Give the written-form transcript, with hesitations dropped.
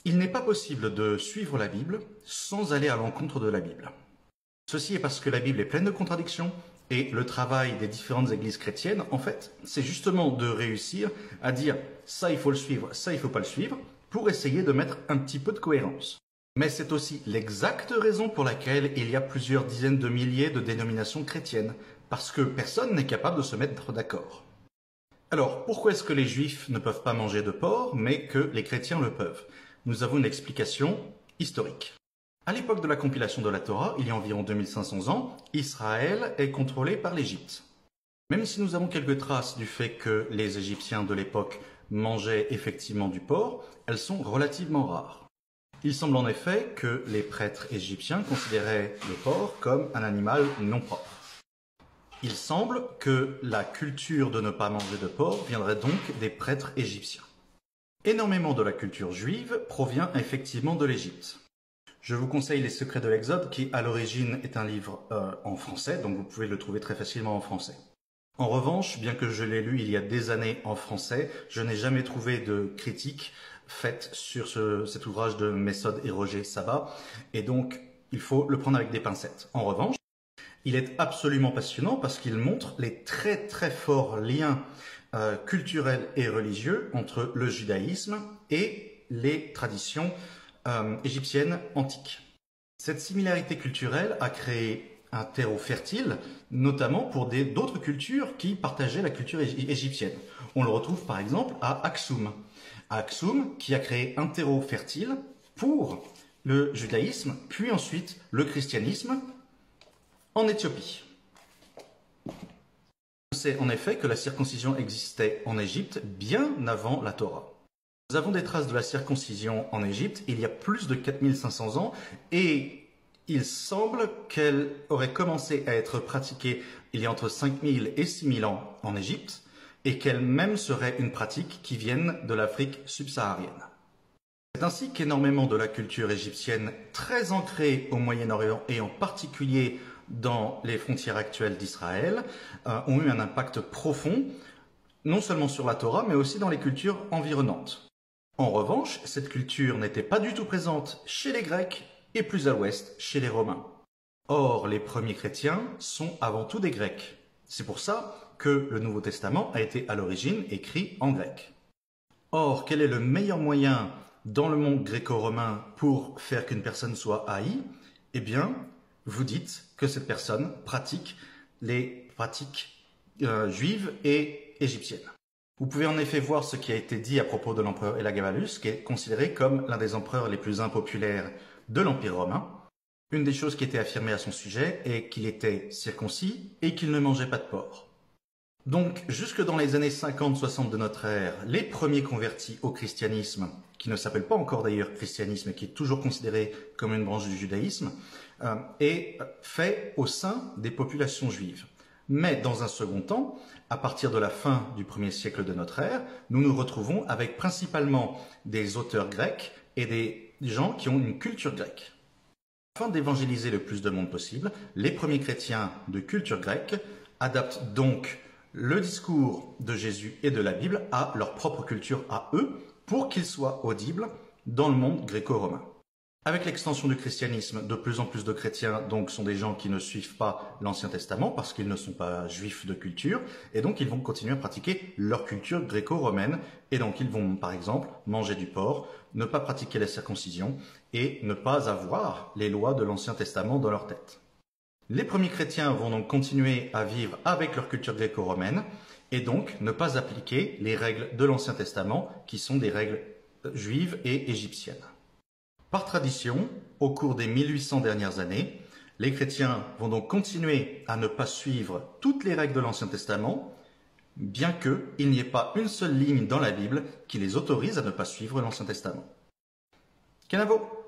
Il n'est pas possible de suivre la Bible sans aller à l'encontre de la Bible. Ceci est parce que la Bible est pleine de contradictions et le travail des différentes églises chrétiennes, en fait, c'est justement de réussir à dire ça il faut le suivre, ça il faut pas le suivre, pour essayer de mettre un petit peu de cohérence. Mais c'est aussi l'exacte raison pour laquelle il y a plusieurs dizaines de milliers de dénominations chrétiennes, parce que personne n'est capable de se mettre d'accord. Alors, pourquoi est-ce que les juifs ne peuvent pas manger de porc, mais que les chrétiens le peuvent? Nous avons une explication historique. À l'époque de la compilation de la Torah, il y a environ 2500 ans, Israël est contrôlé par l'Égypte. Même si nous avons quelques traces du fait que les Égyptiens de l'époque mangeaient effectivement du porc, elles sont relativement rares. Il semble en effet que les prêtres égyptiens considéraient le porc comme un animal non propre. Il semble que la culture de ne pas manger de porc viendrait donc des prêtres égyptiens. Énormément de la culture juive provient effectivement de l'Égypte. Je vous conseille Les Secrets de l'Exode qui, à l'origine, est un livre en français, donc vous pouvez le trouver très facilement en français. En revanche, bien que je l'ai lu il y a des années en français, je n'ai jamais trouvé de critique faite sur cet ouvrage de Mesod et Roger Sabat, et donc il faut le prendre avec des pincettes. En revanche, il est absolument passionnant parce qu'il montre les très très forts liens culturels et religieux entre le judaïsme et les traditions égyptiennes antiques. Cette similarité culturelle a créé un terreau fertile, notamment pour d'autres cultures qui partageaient la culture égyptienne. On le retrouve par exemple à Aksum. Aksum qui a créé un terreau fertile pour le judaïsme, puis ensuite le christianisme en Éthiopie. On sait en effet que la circoncision existait en Égypte bien avant la Torah. Nous avons des traces de la circoncision en Égypte il y a plus de 4500 ans et il semble qu'elle aurait commencé à être pratiquée il y a entre 5000 et 6000 ans en Égypte et qu'elle-même serait une pratique qui vienne de l'Afrique subsaharienne. C'est ainsi qu'énormément de la culture égyptienne, très ancrée au Moyen-Orient et en particulier dans les frontières actuelles d'Israël, ont eu un impact profond, non seulement sur la Torah, mais aussi dans les cultures environnantes. En revanche, cette culture n'était pas du tout présente chez les Grecs et plus à l'ouest, chez les Romains. Or, les premiers chrétiens sont avant tout des Grecs. C'est pour ça que le Nouveau Testament a été à l'origine écrit en grec. Or, quel est le meilleur moyen dans le monde gréco-romain pour faire qu'une personne soit haïe? Eh bien, vous dites que cette personne pratique les pratiques juives et égyptiennes. Vous pouvez en effet voir ce qui a été dit à propos de l'empereur Elagabalus, qui est considéré comme l'un des empereurs les plus impopulaires de l'Empire romain. Une des choses qui était affirmée à son sujet est qu'il était circoncis et qu'il ne mangeait pas de porc. Donc, jusque dans les années 50-60 de notre ère, les premiers convertis au christianisme, qui ne s'appelle pas encore d'ailleurs christianisme et qui est toujours considéré comme une branche du judaïsme, est fait au sein des populations juives. Mais dans un second temps, à partir de la fin du 1er siècle de notre ère, nous nous retrouvons avec principalement des auteurs grecs et des gens qui ont une culture grecque. Afin d'évangéliser le plus de monde possible, les premiers chrétiens de culture grecque adaptent donc le discours de Jésus et de la Bible à leur propre culture à eux pour qu'il soit audible dans le monde gréco-romain. Avec l'extension du christianisme, de plus en plus de chrétiens donc sont des gens qui ne suivent pas l'Ancien Testament parce qu'ils ne sont pas juifs de culture et donc ils vont continuer à pratiquer leur culture gréco-romaine et donc ils vont par exemple manger du porc, ne pas pratiquer la circoncision et ne pas avoir les lois de l'Ancien Testament dans leur tête. Les premiers chrétiens vont donc continuer à vivre avec leur culture gréco-romaine et donc ne pas appliquer les règles de l'Ancien Testament qui sont des règles juives et égyptiennes. Par tradition, au cours des 1800 dernières années, les chrétiens vont donc continuer à ne pas suivre toutes les règles de l'Ancien Testament, bien qu'il n'y ait pas une seule ligne dans la Bible qui les autorise à ne pas suivre l'Ancien Testament. Kenavo!